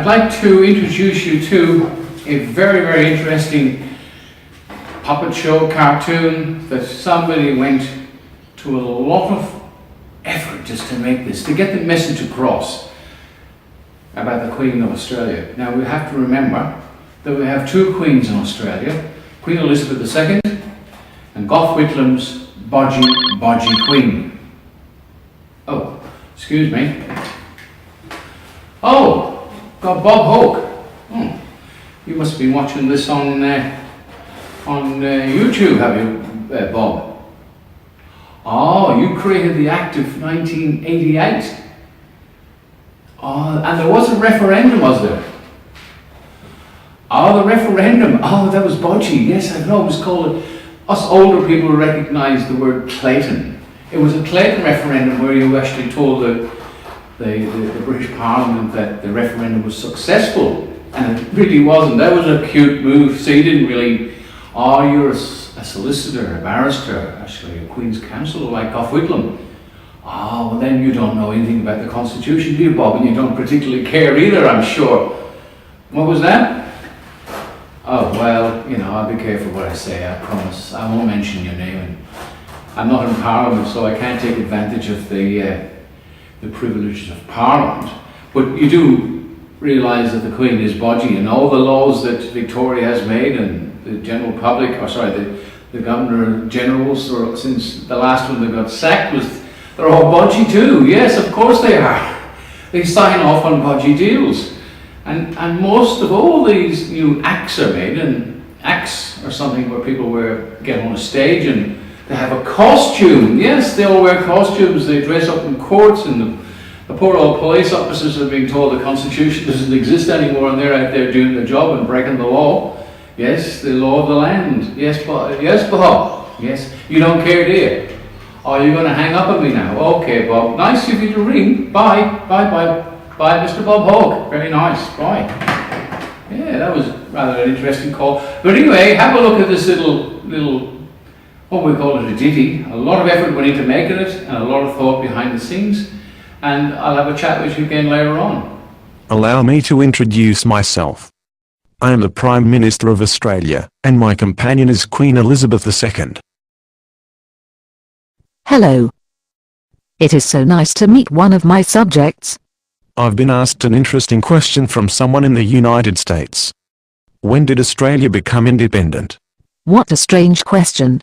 I'd like to introduce you to a very, very interesting puppet show cartoon that somebody went to a lot of effort just to make this, to get the message across about the Queen of Australia. Now we have to remember that we have two queens in Australia, Queen Elizabeth II and Gough Whitlam's Bodgy Queen. Oh, excuse me. Oh, got Bob Hoke. Oh, you must be watching this on YouTube, have you, Bob? Oh, you created the Act of 1988. Oh, and there was a referendum, was there? Oh, the referendum. Oh, that was Bodgy. Yes, I know. It was called. Us older people recognise the word Clayton. It was a Clayton referendum where you actually told the British Parliament that the referendum was successful, and it really wasn't. That was a cute move. So you didn't really. Oh, you're a solicitor, a barrister, actually a Queen's Counsel like Gough Whitlam. Oh, well then you don't know anything about the Constitution, do you, Bob? And you don't particularly care either, I'm sure. What was that? Oh, well, you know, I'll be careful what I say, I promise. I won't mention your name. And I'm not in Parliament, so I can't take advantage of the privileges of Parliament. But you do realise that the Queen is Bodgy, and all the laws that Victoria has made and the general public, the Governor Generals, or since the last one that got sacked, they're all Bodgy too. Yes, of course they are. They sign off on Bodgy deals. And most of all these new acts are made, and acts are something where people get on a stage and they have a costume. Yes, they all wear costumes, they dress up in courts, and the poor old police officers are being told the Constitution doesn't exist anymore, and they're out there doing their job and breaking the law. Yes, the law of the land. Yes, Bob. Yes, you don't care, do you? Oh, you're going to hang up on me now. Okay, Bob. Nice of you to ring. Bye, Mr. Bob Hoke. Very nice. Bye. Yeah, that was rather an interesting call. But anyway, have a look at this little, what we call it, a ditty. A lot of effort went into making it, and a lot of thought behind the scenes. And I'll have a chat with you again later on. Allow me to introduce myself. I am the Prime Minister of Australia, and my companion is Queen Elizabeth II. Hello. It is so nice to meet one of my subjects. I've been asked an interesting question from someone in the United States. When did Australia become independent? What a strange question.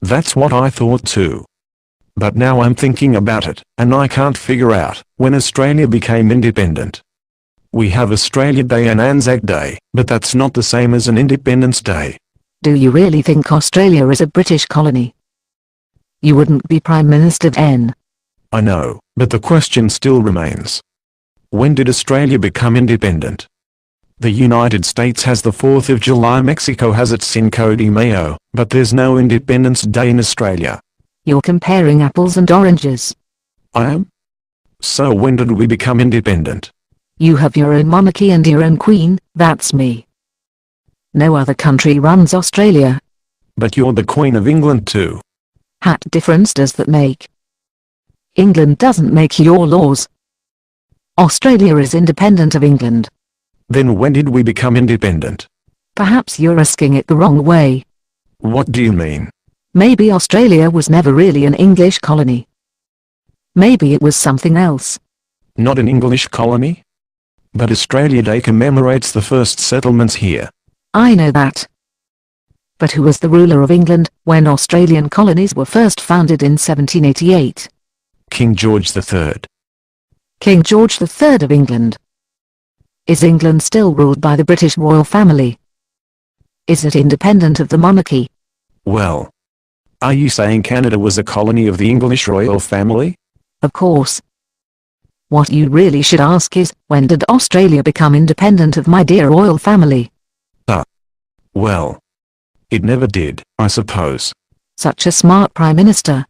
That's what I thought too. But now I'm thinking about it, and I can't figure out when Australia became independent. We have Australia Day and Anzac Day, but that's not the same as an Independence Day. Do you really think Australia is a British colony? You wouldn't be Prime Minister then. I know, but the question still remains. When did Australia become independent? The United States has the 4th of July, Mexico has its Cinco de Mayo, but there's no Independence Day in Australia. You're comparing apples and oranges. I am? So when did we become independent? You have your own monarchy and your own queen, that's me. No other country runs Australia. But you're the Queen of England too. What difference does that make? England doesn't make your laws. Australia is independent of England. Then when did we become independent? Perhaps you're asking it the wrong way. What do you mean? Maybe Australia was never really an English colony. Maybe it was something else. Not an English colony? But Australia Day commemorates the first settlements here. I know that. But who was the ruler of England when Australian colonies were first founded in 1788? King George III. King George III of England. Is England still ruled by the British royal family? Is it independent of the monarchy? Well, are you saying Canada was a colony of the English royal family? Of course. What you really should ask is, when did Australia become independent of my dear royal family? Well, it never did, I suppose. Such a smart Prime Minister.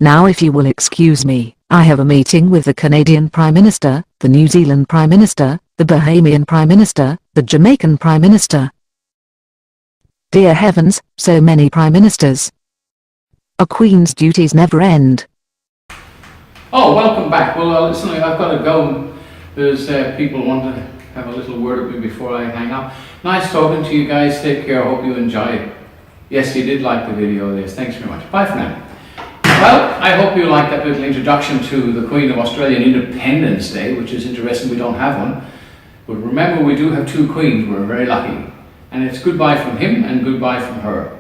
Now if you will excuse me, I have a meeting with the Canadian Prime Minister, the New Zealand Prime Minister, the Bahamian Prime Minister, the Jamaican Prime Minister. Dear heavens, so many Prime Ministers. A Queen's duties never end. Oh, welcome back. Well, listen, I've got to go. There's people want to have a little word with me before I hang up. Nice talking to you guys. Take care. I hope you enjoyed. Yes, you did like the video. Yes, thanks very much. Bye for now. Well, I hope you liked that little introduction to the Queen of Australian Independence Day, which is interesting. We don't have one. But remember, we do have two queens. We're very lucky. And it's goodbye from him and goodbye from her.